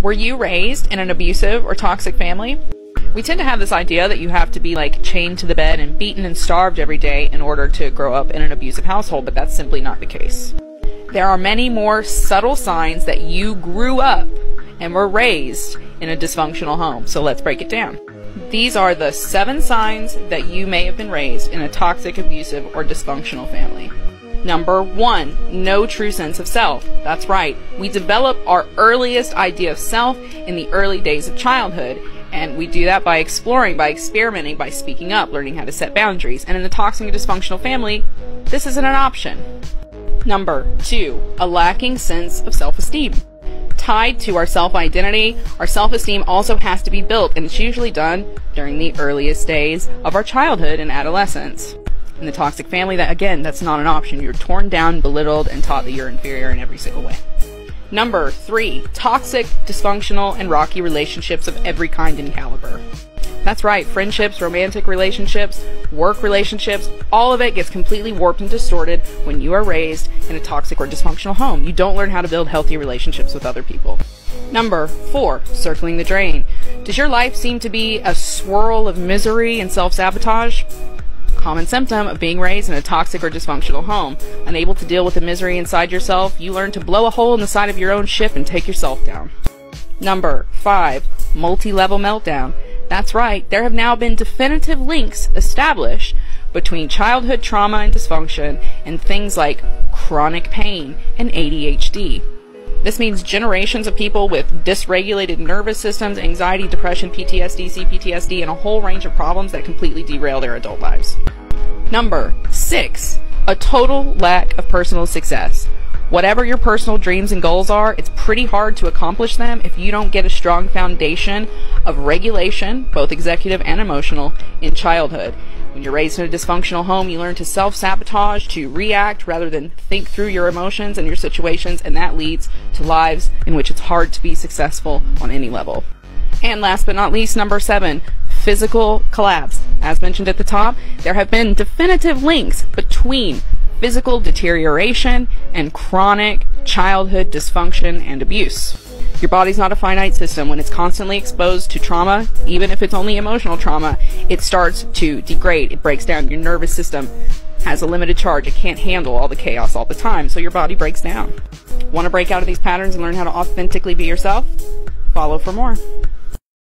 Were you raised in an abusive or toxic family? We tend to have this idea that you have to be like chained to the bed and beaten and starved every day in order to grow up in an abusive household, but that's simply not the case. There are many more subtle signs that you grew up and were raised in a dysfunctional home. So let's break it down. These are the 7 signs that you may have been raised in a toxic, abusive, or dysfunctional family. Number 1, no true sense of self. That's right. We develop our earliest idea of self in the early days of childhood, and we do that by exploring, by experimenting, by speaking up, learning how to set boundaries. And in the toxic and dysfunctional family, this isn't an option. Number 2, a lacking sense of self-esteem. Tied to our self-identity, our self-esteem also has to be built, and it's usually done during the earliest days of our childhood and adolescence. In the toxic family, that's not an option. You're torn down, belittled, and taught that you're inferior in every single way. Number 3, toxic, dysfunctional, and rocky relationships of every kind and caliber. That's right, friendships, romantic relationships, work relationships, all of it gets completely warped and distorted when you are raised in a toxic or dysfunctional home. You don't learn how to build healthy relationships with other people. Number 4, circling the drain. Does your life seem to be a swirl of misery and self-sabotage? Common symptom of being raised in a toxic or dysfunctional home. Unable to deal with the misery inside yourself, you learn to blow a hole in the side of your own ship and take yourself down. Number 5, multi-level meltdown. That's right, there have now been definitive links established between childhood trauma and dysfunction and things like chronic pain and ADHD. This means generations of people with dysregulated nervous systems, anxiety, depression, PTSD, CPTSD, and a whole range of problems that completely derail their adult lives. Number 6, a total lack of personal success. Whatever your personal dreams and goals are, it's pretty hard to accomplish them if you don't get a strong foundation of regulation, both executive and emotional, in childhood. When you're raised in a dysfunctional home, you learn to self-sabotage, to react rather than think through your emotions and your situations, and that leads to lives in which it's hard to be successful on any level. And last but not least, number 7, physical collapse. As mentioned at the top, there have been definitive links between physical deterioration and chronic childhood dysfunction and abuse. Your body's not a finite system. When it's constantly exposed to trauma, even if it's only emotional trauma, it starts to degrade. It breaks down. Your nervous system has a limited charge. It can't handle all the chaos all the time, so your body breaks down. Want to break out of these patterns and learn how to authentically be yourself? Follow for more.